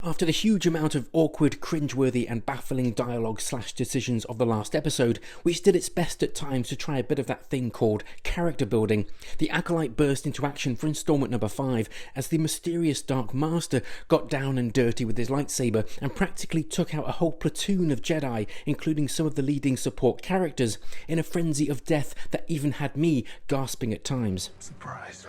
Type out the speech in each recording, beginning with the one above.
After the huge amount of awkward, cringeworthy and baffling dialogue/decisions of the last episode, which did its best at times to try a bit of that thing called character building, the Acolyte burst into action for installment number 5 as the mysterious Dark Master got down and dirty with his lightsaber and practically took out a whole platoon of Jedi, including some of the leading support characters, in a frenzy of death that even had me gasping at times. Surprise.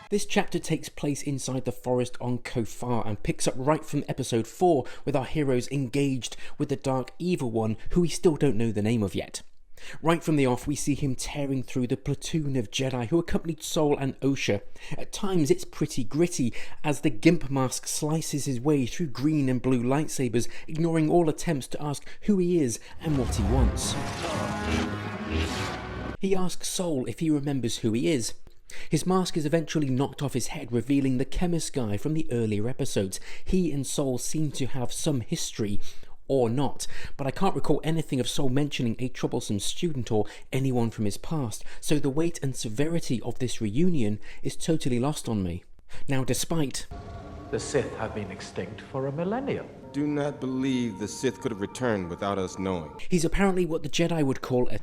This chapter takes place inside the forest on Khofar and picks up right from episode 4 with our heroes engaged with the Dark Evil One, who we still don't know the name of yet. Right from the off, we see him tearing through the platoon of Jedi who accompanied Sol and Osha. At times it's pretty gritty as the Gimp Mask slices his way through green and blue lightsabers, ignoring all attempts to ask who he is and what he wants. He asks Sol if he remembers who he is. His mask is eventually knocked off his head, revealing the chemist guy from the earlier episodes. He and Sol seem to have some history, or not, but I can't recall anything of Sol mentioning a troublesome student or anyone from his past, so the weight and severity of this reunion is totally lost on me. Now, despite the Sith have been extinct for a millennium. Do not believe the Sith could have returned without us knowing. He's apparently what the Jedi would call a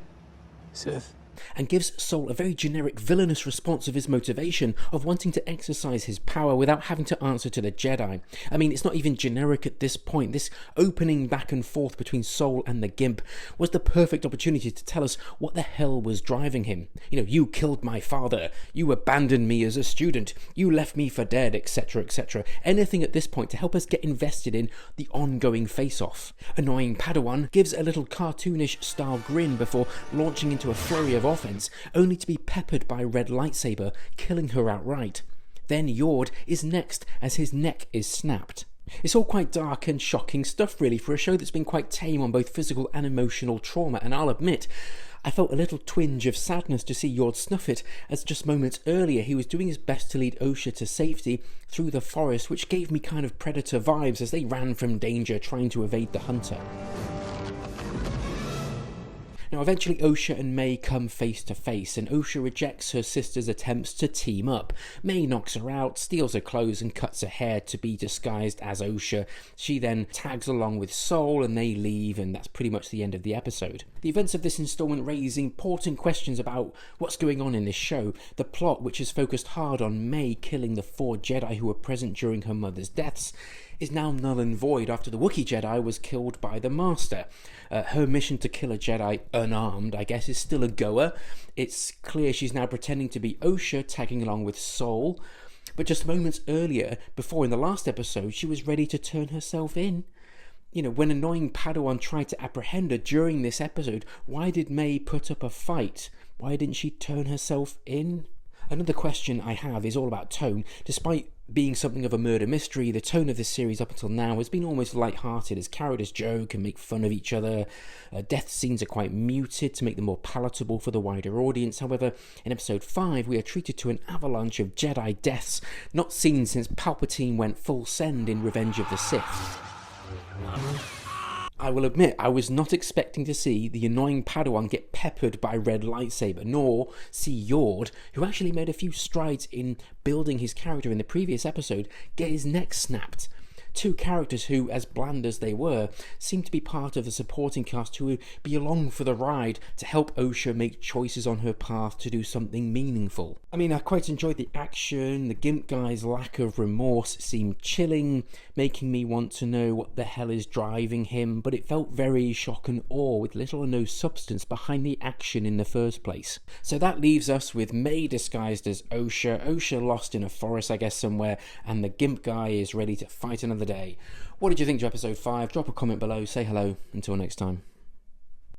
Sith? And gives Sol a very generic villainous response of his motivation of wanting to exercise his power without having to answer to the Jedi. I mean, it's not even generic at this point. This opening back and forth between Sol and the Gimp was the perfect opportunity to tell us what the hell was driving him. You know, you killed my father, you abandoned me as a student, you left me for dead, etc, etc. Anything at this point to help us get invested in the ongoing face-off. Annoying Padawan gives a little cartoonish style grin before launching into a flurry of offense, only to be peppered by a red lightsaber, killing her outright. Then Yord is next as his neck is snapped. It's all quite dark and shocking stuff really for a show that's been quite tame on both physical and emotional trauma, and I'll admit, I felt a little twinge of sadness to see Yord snuff it, as just moments earlier he was doing his best to lead Osha to safety through the forest, which gave me kind of Predator vibes as they ran from danger trying to evade the hunter. Now eventually Osha and May come face to face, and Osha rejects her sister's attempts to team up. May knocks her out, steals her clothes and cuts her hair to be disguised as Osha. She then tags along with Sol and they leave, and that's pretty much the end of the episode. The events of this installment raise important questions about what's going on in this show. The plot, which is focused hard on May killing the 4 Jedi who were present during her mother's deaths, is now null and void after the Wookiee Jedi was killed by the Master. Her mission to kill a Jedi unarmed, I guess, is still a goer. It's clear she's now pretending to be Osha, tagging along with Sol. But just moments earlier, before in the last episode, she was ready to turn herself in. You know, when annoying Padawan tried to apprehend her during this episode, why did May put up a fight? Why didn't she turn herself in? Another question I have is all about tone. Despite being something of a murder mystery, the tone of this series up until now has been almost light-hearted as characters joke and make fun of each other. Death scenes are quite muted to make them more palatable for the wider audience. However, in episode 5 we are treated to an avalanche of Jedi deaths not seen since Palpatine went full send in Revenge of the Sith. I will admit, I was not expecting to see the annoying Padawan get peppered by red lightsaber, nor see Yord, who actually made a few strides in building his character in the previous episode, get his neck snapped. 2 characters who, as bland as they were, seemed to be part of the supporting cast who would be along for the ride to help Osha make choices on her path to do something meaningful. I mean, I quite enjoyed the action. The Gimp guy's lack of remorse seemed chilling, making me want to know what the hell is driving him, but it felt very shock and awe with little or no substance behind the action in the first place. So that leaves us with May disguised as Osha lost in a forest, I guess, somewhere, and the Gimp guy is ready to fight another day. What did you think to episode 5? Drop a comment below, say hello. Until next time.